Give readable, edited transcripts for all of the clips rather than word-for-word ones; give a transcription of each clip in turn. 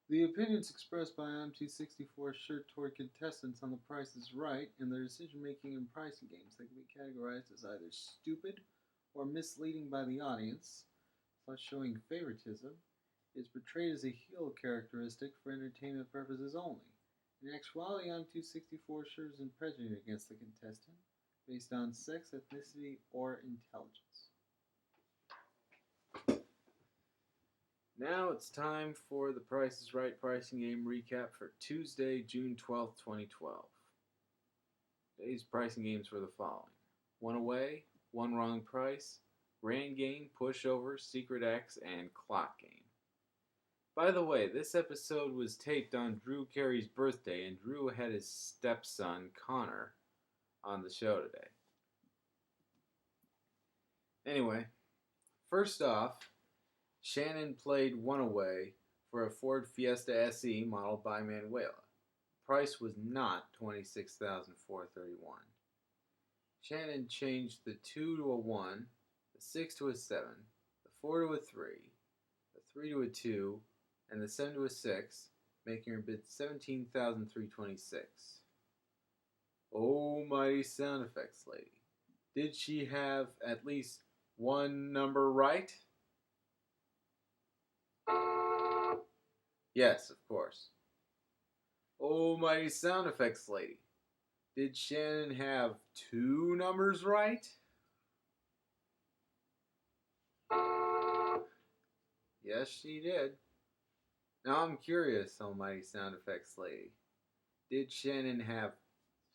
The opinions expressed by M264 shirt toward contestants on The Price is Right and their decision making in pricing games that can be categorized as either stupid or misleading by the audience, thus showing favoritism, is portrayed as a heel characteristic for entertainment purposes only. In actuality, M264 shows in prejudice against the contestant based on sex, ethnicity, or intelligence. Now it's time for the Price is Right pricing game recap for Tuesday, June 12th, 2012. Today's pricing games were the following: One Away, One Wrong Price, Grand Game, Pushover, Secret X, and Clock Game. By the way, this episode was taped on Drew Carey's birthday, and Drew had his stepson, Connor, on the show today. Anyway, first off, Shannon played One Away for a Ford Fiesta SE modeled by Manuela. Price was not $26,431. Shannon changed the 2 to a 1, the 6 to a 7, the 4 to a 3, the 3 to a 2, and the 7 to a 6, making her bid $17,326. Oh, mighty sound effects lady. Did she have at least one number right? Yes, of course. Oh, mighty sound effects lady. Did Shannon have two numbers right? Yes, she did. Now I'm curious, almighty sound effects lady. Did Shannon have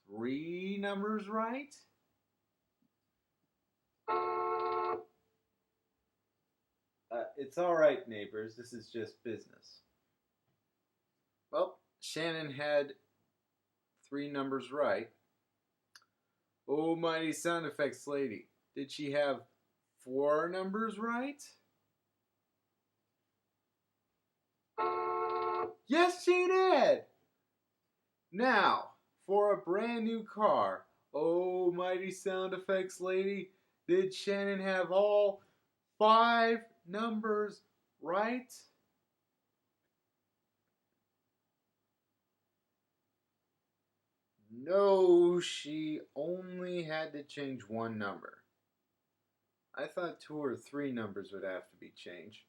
three numbers right? It's alright, neighbors. This is just business. Well, Shannon had three numbers right. Oh, mighty sound effects lady. Did she have four numbers right? Yes, she did! Now, for a brand new car, oh, mighty sound effects lady, did Shannon have all five numbers right? No, she only had to change one number. I thought two or three numbers would have to be changed.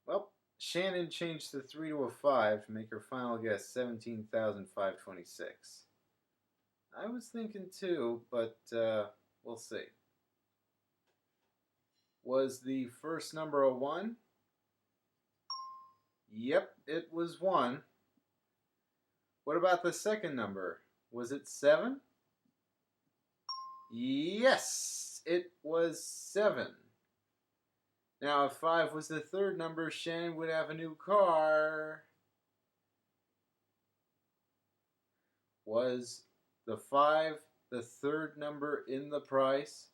Well, Shannon changed the 3 to a 5 to make her final guess 17,526. I was thinking 2, but we'll see. Was the first number a 1? Yep, it was 1. What about the second number? Was it 7? Yes, it was 7. Now, if 5 was the third number, Shannon would have a new car. Was the 5 the third number in the price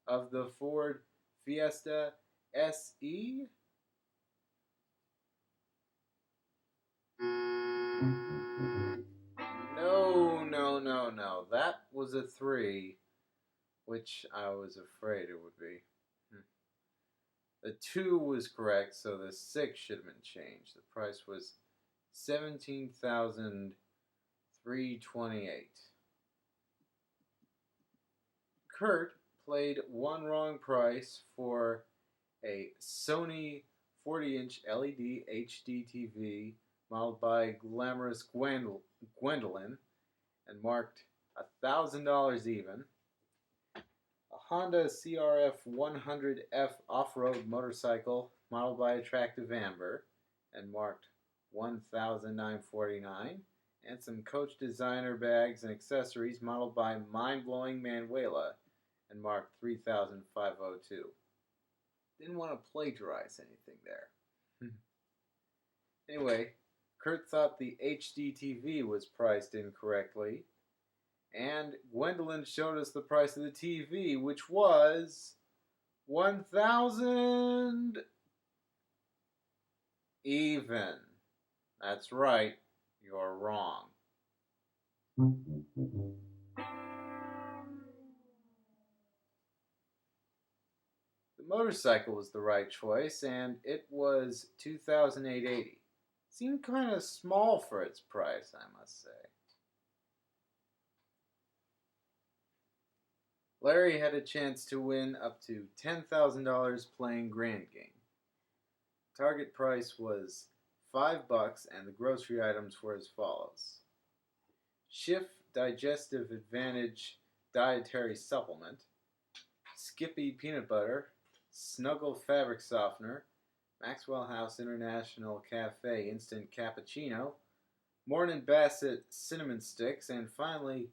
of the Ford Fiesta SE? No. That was a 3, which I was afraid it would be. The 2 was correct, so the 6 should have been changed. The price was $17,328. Kurt played One Wrong Price for a Sony 40-inch LED HDTV modeled by glamorous Gwendolyn and marked $1,000 even. A Honda CRF 100F off-road motorcycle modeled by attractive Amber and marked $1,949, and some Coach designer bags and accessories modeled by mind-blowing Manuela and marked $3,502. Didn't want to plagiarize anything there. Anyway, Kurt thought the HDTV was priced incorrectly, and Gwendolyn showed us the price of the TV, which was $1,000 even. That's right, you're wrong. The Motorcycle was the right choice, and it was 2,880. Seemed kind of small for its price, I must say. Larry had a chance to win up to $10,000 playing Grand Game. Target price was $5 and the grocery items were as follows. Schiff Digestive Advantage Dietary Supplement, Skippy Peanut Butter, Snuggle Fabric Softener, Maxwell House International Cafe Instant Cappuccino, Morning Bassett Cinnamon Sticks, and finally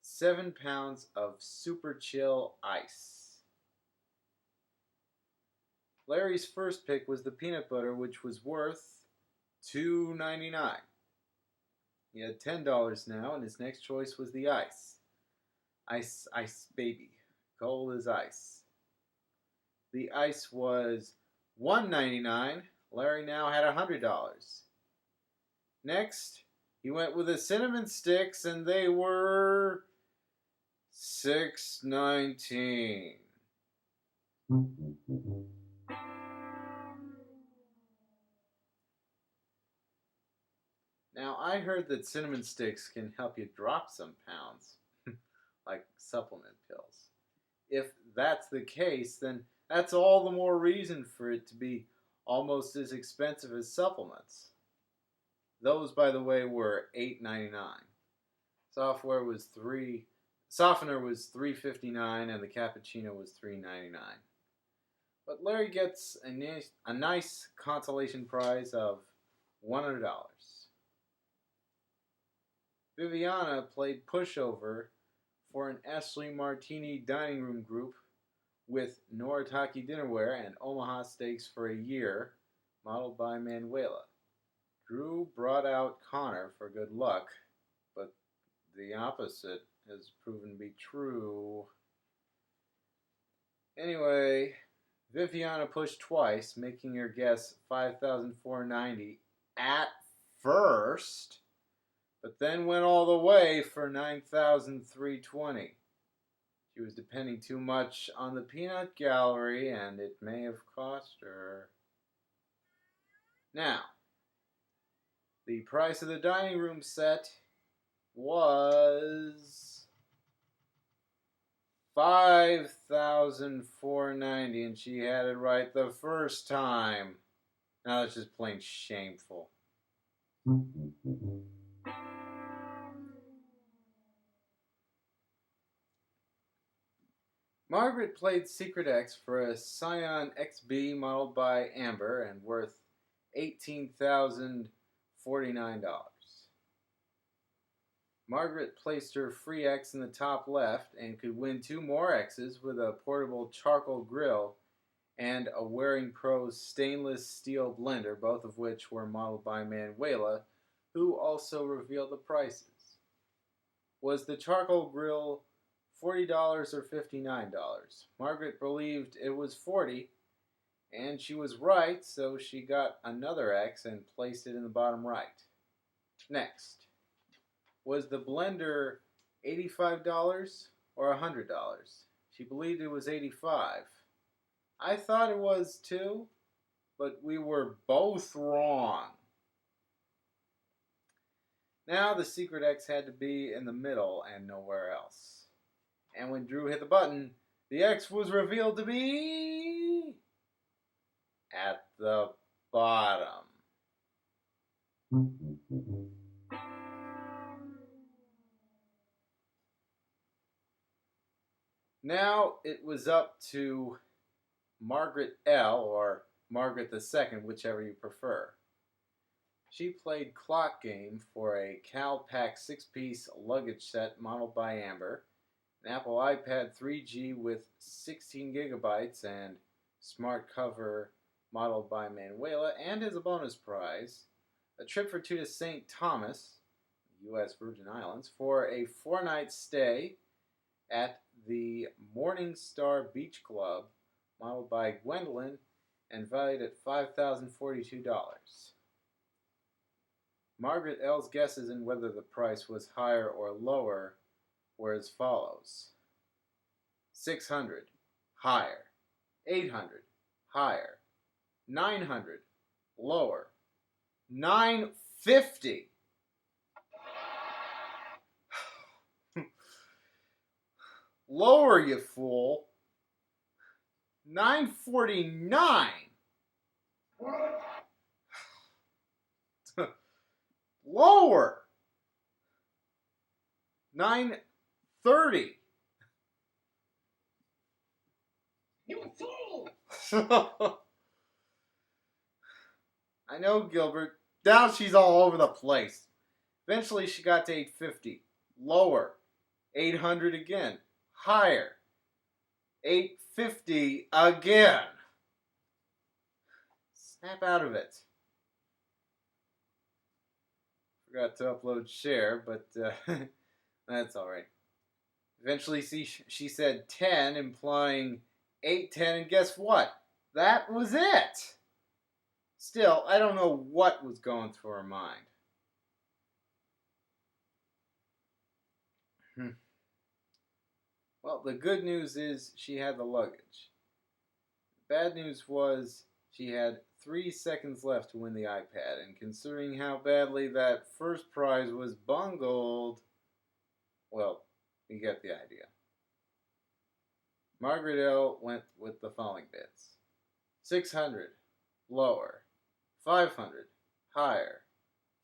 7 pounds of Super Chill Ice. Larry's first pick was the peanut butter, which was worth $2.99. He had $10 now, and his next choice was the ice. Ice, ice, baby. Cold as ice. The ice was $1.99. Larry now had $100. Next, he went with the cinnamon sticks, and they were $6.19. Now, I heard that cinnamon sticks can help you drop some pounds, like supplement pills. If that's the case, then that's all the more reason for it to be almost as expensive as supplements. Those, by the way, were $8.99. Softener was $3.59, and the cappuccino was $3.99. But Larry gets a nice consolation prize of $100. Viviana played pushover for an Ashley Martini dining room group with Noritake Dinnerware and Omaha Steaks for a year, modeled by Manuela. Drew brought out Connor for good luck, but the opposite has proven to be true. Anyway, Viviana pushed twice, making her guess $5,490 at first, but then went all the way for $9,320. She was depending too much on the peanut gallery, and it may have cost her. Now, the price of the dining room set was $5,490, and she had it right the first time. Now that's just plain shameful. Margaret played Secret X for a Scion XB modeled by Amber and worth $18,049. Margaret placed her free X in the top left and could win 2 more X's with a portable charcoal grill and a Waring Pros stainless steel blender, both of which were modeled by Manuela, who also revealed the prices. Was the charcoal grill $40 or $59? Margaret believed it was $40, and she was right, so she got another X and placed it in the bottom right. Next, was the blender $85 or $100? She believed it was $85. I thought it was too, but we were both wrong. Now the Secret X had to be in the middle and nowhere else. And when Drew hit the button, the X was revealed to be at the bottom. Now it was up to Margaret L, or Margaret II, whichever you prefer. She played Clock Game for a CalPack 6-piece luggage set modeled by Amber, an Apple iPad 3G with 16 gigabytes and smart cover modeled by Manuela, and as a bonus prize, a trip for 2 to St. Thomas, U.S. Virgin Islands, for a 4-night stay at the Morningstar Beach Club, modeled by Gwendolyn, and valued at $5,042. Margaret L's guesses in whether the price was higher or lower were as follows: $600, higher; 800, higher. 900, lower. 950. Lower, you fool. 949. Lower. 930. You fool! I know, Gilbert. Now she's all over the place. Eventually she got to 850. Lower. 800 again. Higher. 850 again. Snap out of it. Forgot to upload share, but that's alright. Eventually she said 10, implying 810, and guess what? That was it! Still, I don't know what was going through her mind. Well, the good news is she had the luggage. The bad news was she had 3 seconds left to win the iPad, and considering how badly that first prize was bungled, well, you get the idea. Margaret L. went with the following bids. 600, lower. 500, higher.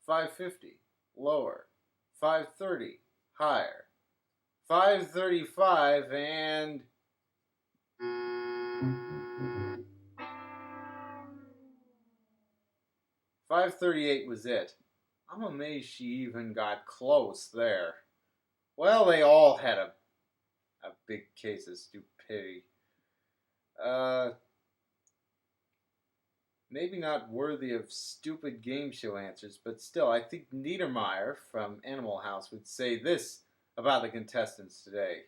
550, lower. 530, higher. 535, and 538 was it. I'm amazed she even got close there. Well, they all had a big case of stupidity. Maybe not worthy of stupid game show answers, but still, I think Niedermeyer from Animal House would say this about the contestants today.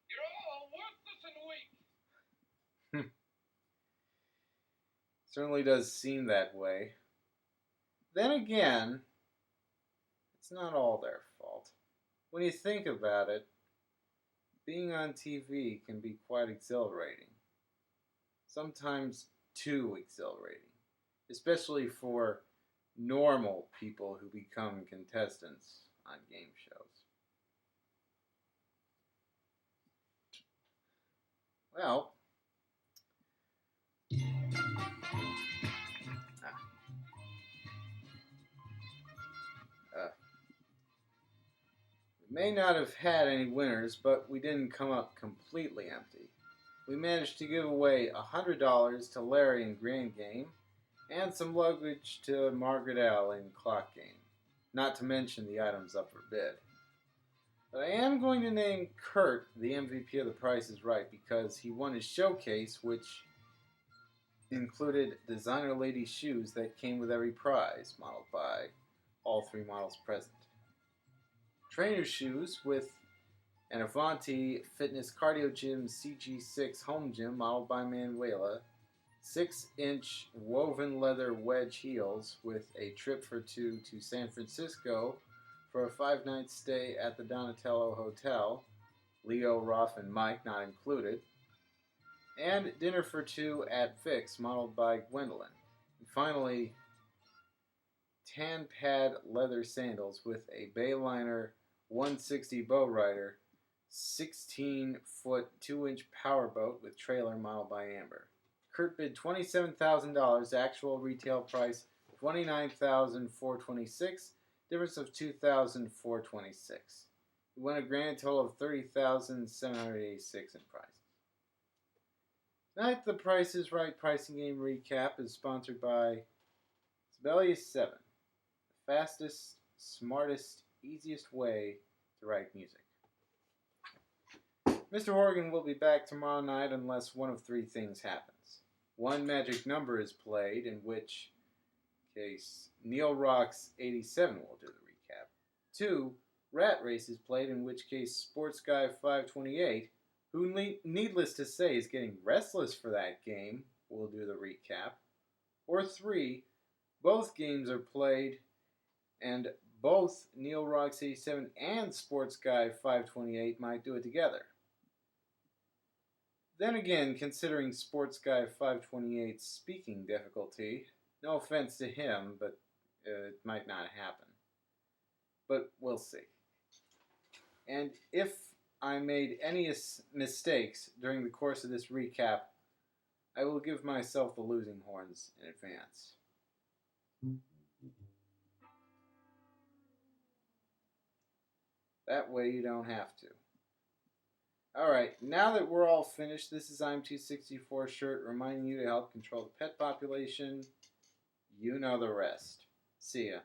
You're all worthless and weak. Certainly does seem that way. Then again, it's not all their fault. When you think about it, being on TV can be quite exhilarating. Sometimes too exhilarating. Especially for normal people who become contestants on game shows. Well, we may not have had any winners, but we didn't come up completely empty. We managed to give away $100 to Larry in Grand Game, and some luggage to Margaret L. in Clock Game, not to mention the items up for bid. But I am going to name Kurt the MVP of The Price is Right because he won his showcase, which included designer lady shoes that came with every prize, modeled by all 3 models present. Trainer shoes with an Avanti Fitness Cardio Gym CG6 Home Gym modeled by Manuela, 6-inch woven leather wedge heels with a trip for 2 to San Francisco for a 5-night stay at the Donatello Hotel, Leo, Rolf, and Mike not included, and dinner for 2 at Fix modeled by Gwendolyn. And finally, tan pad leather sandals with a Bayliner 160 bow rider, 16-foot 2-inch powerboat with trailer modeled by Amber. Kurt bid $27,000, actual retail price $29,426, difference of $2,426. We won a grand total of $30,786 in prizes. Tonight, the Price is Right pricing game recap is sponsored by Sibelius 7, the fastest, smartest, easiest way to write music. Mr. Horgan will be back tomorrow night unless one of 3 things happens. 1 magic number is played, in which case Neil Rocks 87 will do the recap. 2, Rat Race is played, in which case Sports Guy 528, who needless to say is getting restless for that game, will do the recap. Or 3, both games are played, and both Neil Rocks 87 and Sports Guy 528 might do it together. Then again, considering Sports Guy 528's speaking difficulty, no offense to him, but it might not happen. But we'll see. And if I made any mistakes during the course of this recap, I will give myself the losing horns in advance. That way you don't have to. Alright, now that we're all finished, this is I'm264 Shirt reminding you to help control the pet population. You know the rest. See ya.